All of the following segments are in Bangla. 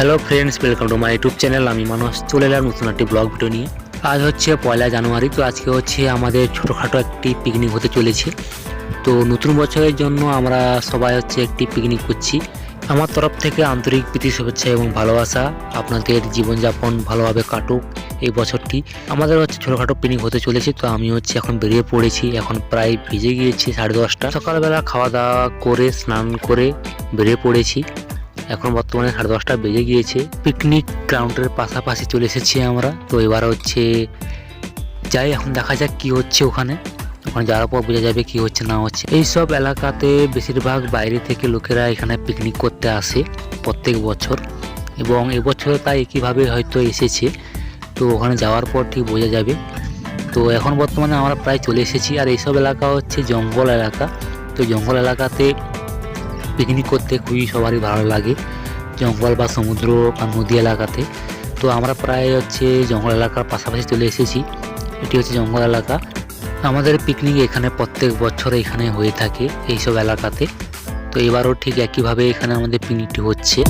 Hello friends, welcome to my YouTube channel. আমি মানুষ চলে এলাম নতুন একটি ব্লগ ভিডিও নিয়ে। আজ হচ্ছে 1 জানুয়ারি। তো আজকে হচ্ছে আমাদের ছোটোখাটো একটি পিকনিক হতে চলেছে। তো নতুন বছরের জন্য আমরা সবাই হচ্ছে একটি পিকনিক করছি। আমার তরফ থেকে আন্তরিক প্রীতি, শুভেচ্ছা এবং ভালোবাসা। আপনাদের জীবনযাপন ভালোভাবে কাটুক এই বছরটি। আমাদের হচ্ছে ছোটোখাটো পিকনিক হতে চলেছে। তো আমি হচ্ছে এখন বেরিয়ে পড়েছি। এখন প্রায় ভিজে গিয়েছি 10:30। সকালবেলা খাওয়া দাওয়া করে স্নান করে বেরিয়ে পড়েছি। এখন বর্তমানে 10:30 বেজে গিয়েছে। পিকনিক গ্রাউন্ডের পাশাপাশি চলে এসেছি আমরা। তো এবার হচ্ছে যাই, এখন দেখা যাক কি হচ্ছে ওখানে যাওয়ার পর বোঝা যাবে কি হচ্ছে না হচ্ছে। এইসব এলাকাতে বেশিরভাগ বাইরে থেকে লোকেরা এখানে পিকনিক করতে আসে প্রত্যেক বছর, এবং এবছর তাই একইভাবে হয়তো এসেছে। তো ওখানে যাওয়ার পর ঠিক বোঝা যাবে। তো এখন বর্তমানে আমরা প্রায় চলে এসেছি। আর এইসব এলাকা হচ্ছে জঙ্গল এলাকা। তো জঙ্গল এলাকাতে পিকনিক করতে খুবই সবারই ভালো লাগে, জঙ্গল বা সমুদ্র বা নদী এলাকাতে। তো আমরা প্রায় হচ্ছে জঙ্গল এলাকার পাশাপাশি চলে এসেছি। এটি হচ্ছে জঙ্গল এলাকা। আমাদের পিকনিক এখানে প্রত্যেক বছর এখানে হয়ে থাকে এইসব এলাকাতে। তো এবারও ঠিক একইভাবে এখানে আমাদের পিকনিকটি হচ্ছে।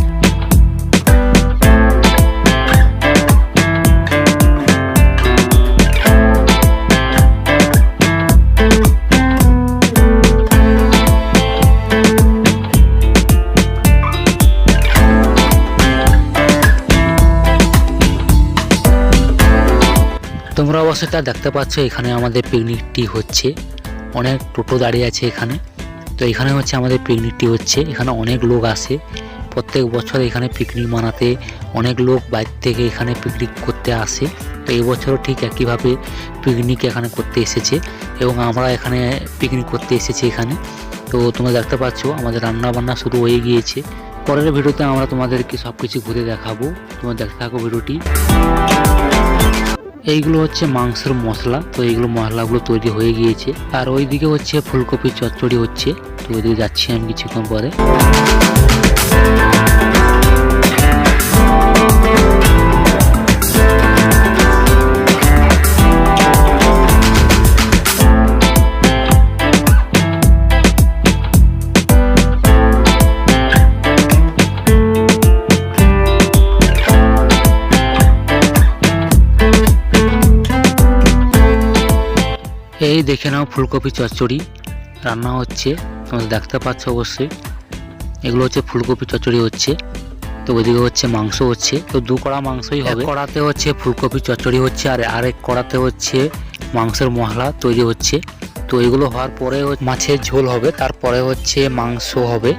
তোমরা অবশ্যই তা দেখতে পাচ্ছ, এখানে আমাদের পিকনিকটি হচ্ছে। অনেক টোটো দাঁড়িয়ে আছে এখানে। তো এখানে হচ্ছে আমাদের পিকনিকটি হচ্ছে। এখানে অনেক লোক আসে প্রত্যেক বছর এখানে পিকনিক মানাতে। অনেক লোক বাইরে থেকে এখানে পিকনিক করতে আসে। তো এই বছরও ঠিক একইভাবে পিকনিক এখানে করতে এসেছে, এবং আমরা এখানে পিকনিক করতে এসেছি এখানে। তো তোমরা দেখতে পাচ্ছ আমাদের রান্না বান্না শুরু হয়ে গিয়েছে। পরের ভিডিওতে আমরা তোমাদেরকে সব কিছু ঘুরে দেখাবো। তোমরা দেখতে থাকো ভিডিওটি। এইগুলো হচ্ছে মাংসের মশলা। তো এইগুলো মশলাগুলো তৈরি হয়ে গিয়েছে। আর ওইদিকে হচ্ছে ফুলকপি চচ্চড়ি হচ্ছে। তো ওইদিকে যাচ্ছি আমি কিছুক্ষণ পরে। এই দেখে নাও, ফুলকপি চচ্চড়ি রান্না হচ্ছে। তোমরা দেখতে পাচ্ছ অবশ্যই। এগুলো হচ্ছে ফুলকপি চচ্চড়ি হচ্ছে। তো ওইদিকে হচ্ছে মাংস হচ্ছে। তো 2 কড়া মাংসই হবে। কড়াতে হচ্ছে ফুলকপি চচ্চড়ি হচ্ছে, আর আরেক কড়াতে হচ্ছে মাংসের মশলা তৈরি হচ্ছে। তো এগুলো হওয়ার পরে মাছের ঝোল হবে, তারপরে হচ্ছে মাংস হবে।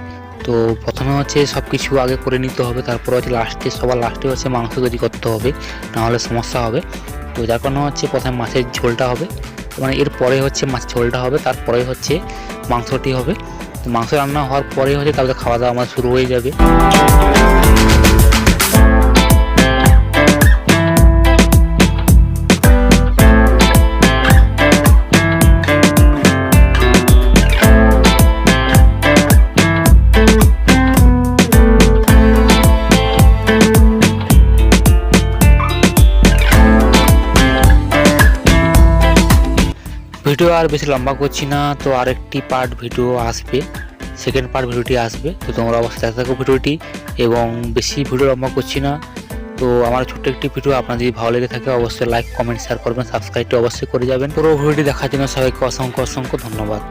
তো প্রথমে হচ্ছে সব কিছু আগে করে নিতে হবে, তারপরে হচ্ছে সবার লাস্টে হচ্ছে মাংস তৈরি করতে হবে, নাহলে সমস্যা হবে। তো যার কারণে হচ্ছে প্রথমে মাছের ঝোলটা হবে, মানে এরপরে হচ্ছে মাছ ঝোলটা হবে, তারপরে হচ্ছে মাংসটি হবে। তো মাংস রান্না হওয়ার পরে হচ্ছে তারপরে খাওয়া দাওয়া আমার শুরু হয়ে যাবে। ভিডিও আর বেশি লম্বা করছি না। তো আরেকটি পার্ট ভিডিও আসবে, সেকেন্ড পার্ট ভিডিওটি আসবে। তো তোমরা অবশ্যই দেখতে থাকো ভিডিওটি, এবং বেশি ভিডিও লম্বা করছি না। তো আমার ছোট্ট একটি ভিডিও আপনার যদি ভালো লেগে থাকে অবশ্যই লাইক, কমেন্ট, শেয়ার করবেন, সাবস্ক্রাইবটি অবশ্যই করে যাবেন। পুরো ভিডিওটি দেখার জন্য সবাইকে অসংখ্য অসংখ্য ধন্যবাদ।